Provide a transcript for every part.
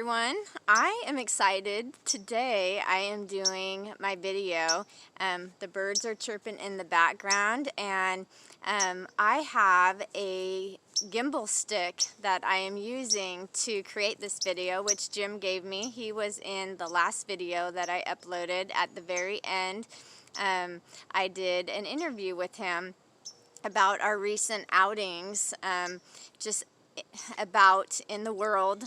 everyone. I am excited. Today I am doing my video. The birds are chirping in the background, and I have a gimbal stick that I am using to create this video, which Jim gave me. He was in the last video that I uploaded. At the very end, I did an interview with him about our recent outings, just about in the world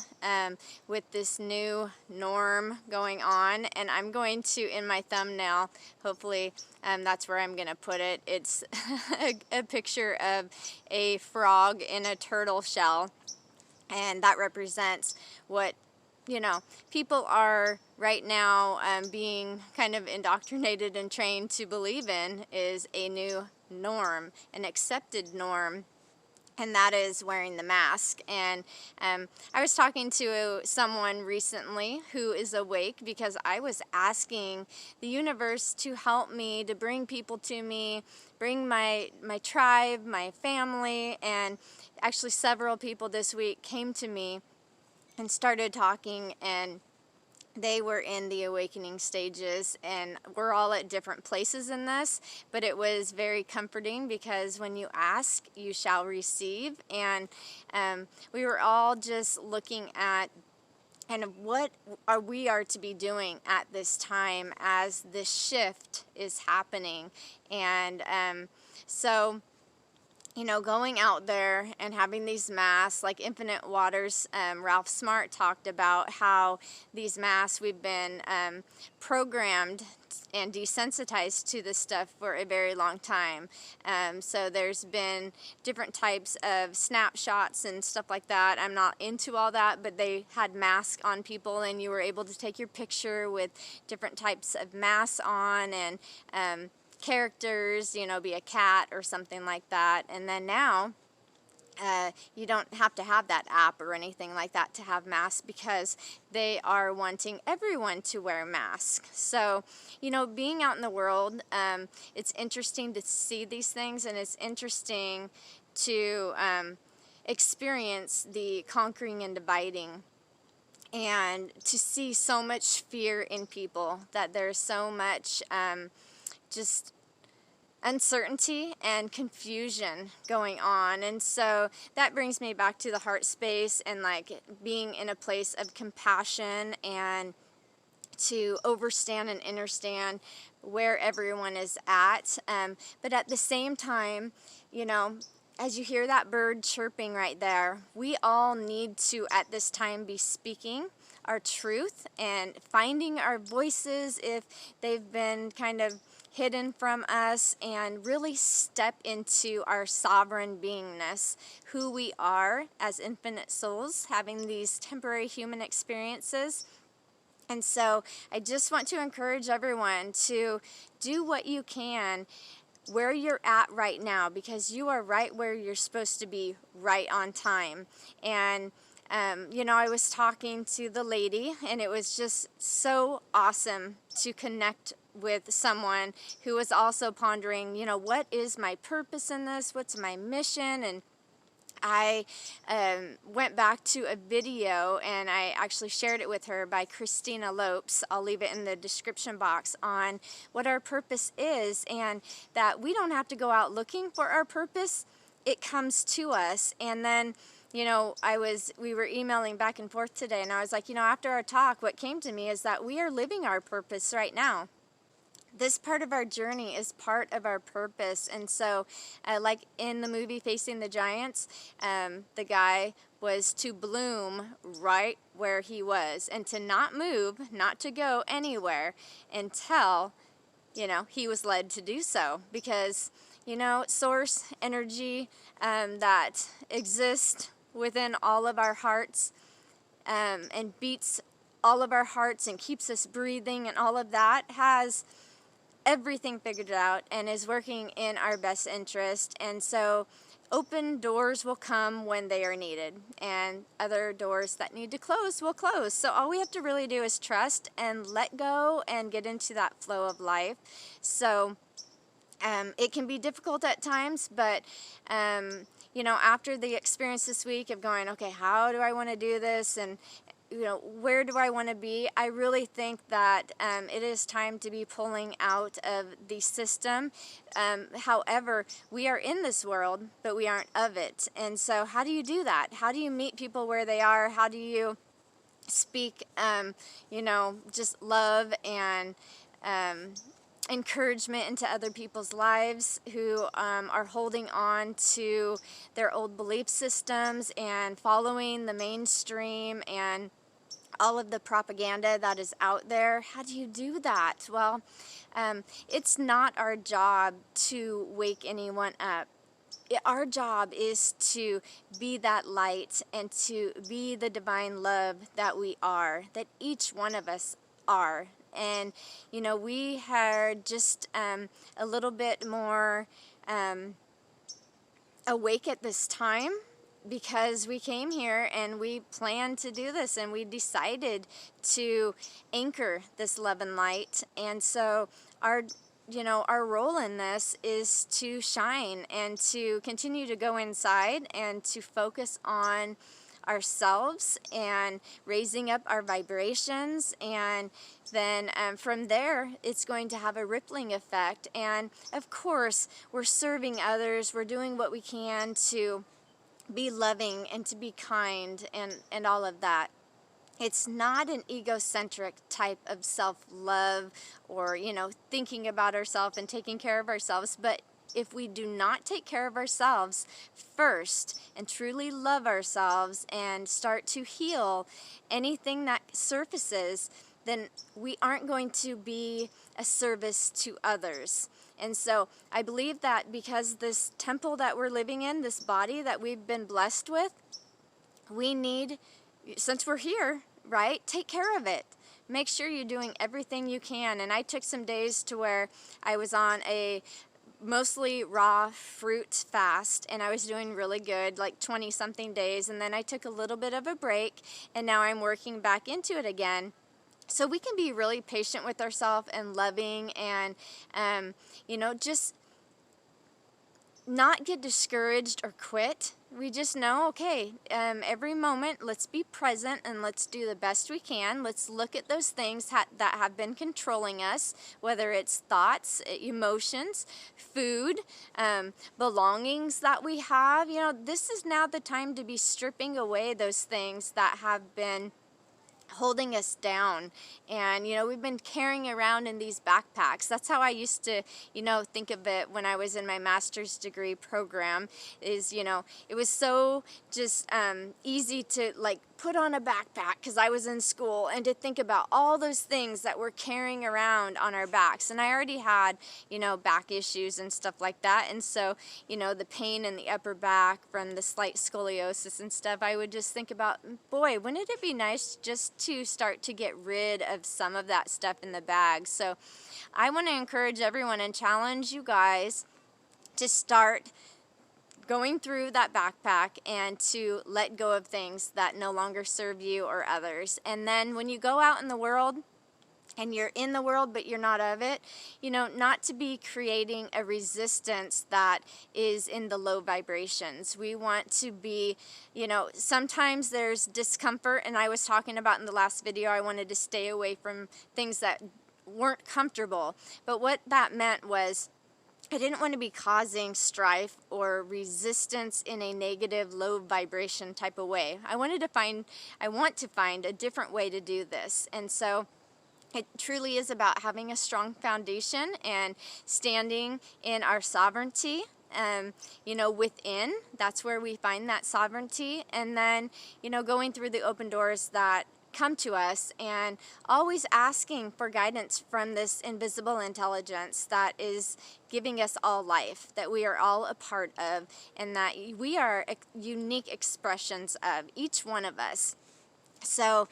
with this new norm going on. And I'm going to, in my thumbnail, hopefully that's where I'm going to put it. It's a picture of a frog in a turtle shell, and that represents what, you know, people are right now being kind of indoctrinated and trained to believe in is a new norm, an accepted norm, and that is wearing the mask. And I was talking to someone recently who is awake because I was asking the universe to help me, to bring people to me, bring my tribe, my family, and actually several people this week came to me and started talking, and they were in the awakening stages, and we're all at different places in this, but it was very comforting because when you ask, you shall receive. And we were all just looking at kind of what we are to be doing at this time as this shift is happening. And so, you know, going out there and having these masks, like Infinite Waters, Ralph Smart talked about how these masks, we've been programmed and desensitized to this stuff for a very long time. So there's been different types of snapshots and stuff like that. I'm not into all that, but they had masks on people, and you were able to take your picture with different types of masks on, and characters, you know, be a cat or something like that. And then now you don't have to have that app or anything like that to have masks, because they are wanting everyone to wear masks. So, you know, being out in the world, it's interesting to see these things, and it's interesting to experience the conquering and dividing, and to see so much fear in people, that there's so much just uncertainty and confusion going on. And so that brings me back to the heart space, and like being in a place of compassion, and to overstand and understand where everyone is at. But at the same time, you know, as you hear that bird chirping right there, we all need to at this time be speaking our truth and finding our voices if they've been kind of hidden from us, and really step into our sovereign beingness, who we are as infinite souls having these temporary human experiences. And so I just want to encourage everyone to do what you can where you're at right now, because you are right where you're supposed to be, right on time. And you know, I was talking to the lady, and it was just so awesome to connect with someone who was also pondering, you know, what is my purpose in this? What's my mission? And I went back to a video, and I actually shared it with her, by Christina Lopes. I'll leave it in the description box, on what our purpose is, and that we don't have to go out looking for our purpose. It comes to us. And then, you know, we were emailing back and forth today, and I was like, you know, after our talk, what came to me is that we are living our purpose right now. This part of our journey is part of our purpose. And so, like in the movie Facing the Giants, the guy was to bloom right where he was, and to not move, not to go anywhere until, you know, he was led to do so. Because, you know, source energy that exists within all of our hearts, and beats all of our hearts and keeps us breathing, and all of that has everything figured out and is working in our best interest. And so open doors will come when they are needed, and other doors that need to close will close. So all we have to really do is trust and let go and get into that flow of life. So it can be difficult at times, but you know, after the experience this week of going, okay, how do I want to do this? And where do I want to be? I really think that it is time to be pulling out of the system. However, we are in this world, but we aren't of it. And so how do you do that? How do you meet people where they are? How do you speak, just love and encouragement into other people's lives who are holding on to their old belief systems and following the mainstream and all of the propaganda that is out there? How do you do that? Well, it's not our job to wake anyone up. Our job is to be that light and to be the divine love that we are, that each one of us are. And, we are just a little bit more awake at this time because we came here and we planned to do this and we decided to anchor this love and light. And so our role in this is to shine and to continue to go inside and to focus on ourselves and raising up our vibrations, and then from there it's going to have a rippling effect. And of course we're serving others, we're doing what we can to be loving and to be kind and all of that. It's not an egocentric type of self-love or, thinking about ourselves and taking care of ourselves. But if we do not take care of ourselves first and truly love ourselves and start to heal anything that surfaces, then we aren't going to be a service to others. And so I believe that because this temple that we're living in, this body that we've been blessed with, we need, since we're here, right, take care of it. Make sure you're doing everything you can. And I took some days to where I was on a mostly raw fruit fast, and I was doing really good, like 20 something days, and then I took a little bit of a break, and now I'm working back into it again. So we can be really patient with ourselves and loving and just not get discouraged or quit. We just know, okay, every moment, let's be present and let's do the best we can. Let's look at those things that have been controlling us, whether it's thoughts, emotions, food, belongings that we have. This is now the time to be stripping away those things that have been holding us down. And we've been carrying around in these backpacks. That's how I used to think of it when I was in my master's degree program. Is it was so just easy to put on a backpack because I was in school, and to think about all those things that we're carrying around on our backs. And I already had back issues and stuff like that, and so the pain in the upper back from the slight scoliosis and stuff, I would just think about, boy, wouldn't it be nice just to start to get rid of some of that stuff in the bag. So I want to encourage everyone and challenge you guys to start going through that backpack and to let go of things that no longer serve you or others. And then when you go out in the world, and you're in the world but you're not of it, not to be creating a resistance that is in the low vibrations. We want to be, sometimes there's discomfort, and I was talking about in the last video, I wanted to stay away from things that weren't comfortable. But what that meant was I didn't want to be causing strife or resistance in a negative, low vibration type of way. I want to find a different way to do this. And so it truly is about having a strong foundation and standing in our sovereignty, within. That's where we find that sovereignty. And then, going through the open doors that come to us, and always asking for guidance from this invisible intelligence that is giving us all life, that we are all a part of, and that we are unique expressions of, each one of us. So,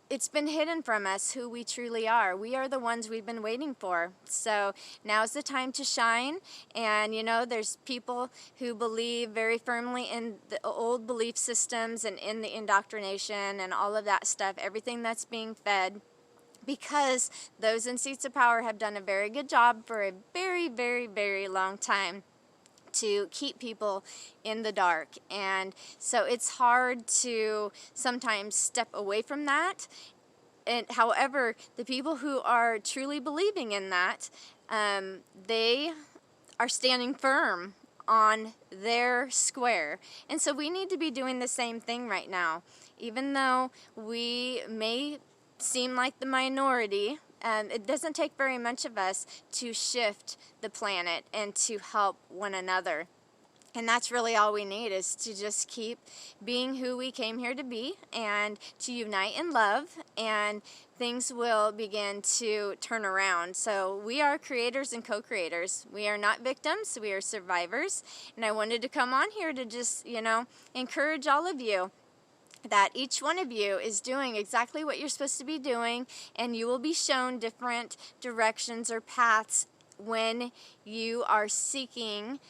it's been hidden from us who we truly are. We are the ones we've been waiting for. So now's the time to shine. And, there's people who believe very firmly in the old belief systems and in the indoctrination and all of that stuff, everything that's being fed, because those in seats of power have done a very good job for a very, very, very long time. to keep people in the dark. And so it's hard to sometimes step away from that. And however, the people who are truly believing in that, they are standing firm on their square. And so we need to be doing the same thing right now. Even though we may seem like the minority, it doesn't take very much of us to shift the planet and to help one another. And that's really all we need, is to just keep being who we came here to be and to unite in love, and things will begin to turn around. So we are creators and co-creators. We are not victims, we are survivors. And I wanted to come on here to just, encourage all of you that each one of you is doing exactly what you're supposed to be doing, and you will be shown different directions or paths when you are seeking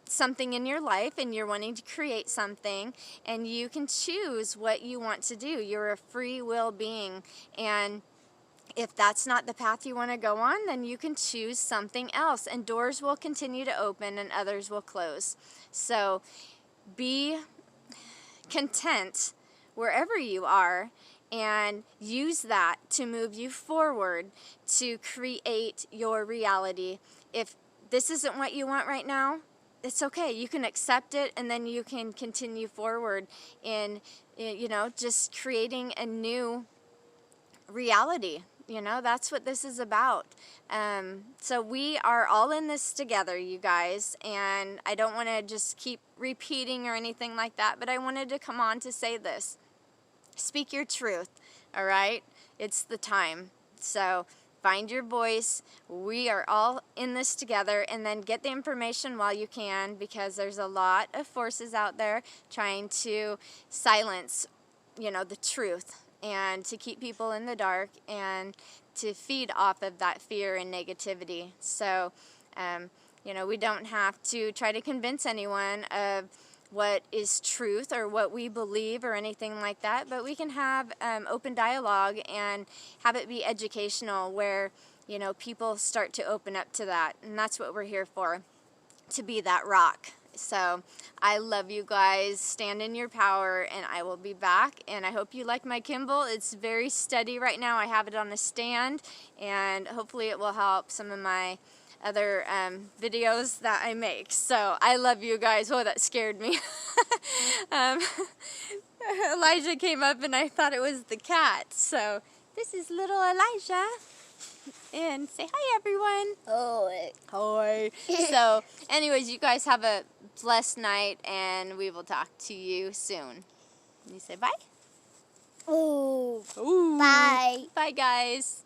something in your life and you're wanting to create something, and you can choose what you want to do. You're a free will being, and if that's not the path you want to go on, then you can choose something else, and doors will continue to open and others will close. So be content wherever you are, and use that to move you forward to create your reality. If this isn't what you want right now, it's okay. You can accept it, and then you can continue forward in, just creating a new reality. That's what this is about. So we are all in this together, you guys, and I don't want to just keep repeating or anything like that, but I wanted to come on to say this. Speak your truth, all right? It's the time. So find your voice. We are all in this together, and then get the information while you can, because there's a lot of forces out there trying to silence, the truth, and to keep people in the dark and to feed off of that fear and negativity. So, we don't have to try to convince anyone of what is truth or what we believe or anything like that, but we can have open dialogue and have it be educational, where people start to open up to that, and that's what we're here for, to be that rock. So I love you guys. Stand in your power, and I will be back. And I hope you like my Kindle. It's very steady right now. I have it on a stand, and hopefully it will help some of my other videos that I make. So I love you guys. Oh, that scared me. Elijah came up and I thought it was the cat. So this is little Elijah. And say hi, everyone. Hi. Hi. So anyways, you guys have a blessed night, and we will talk to you soon. You say bye? Ooh. Ooh. Bye. Bye, guys.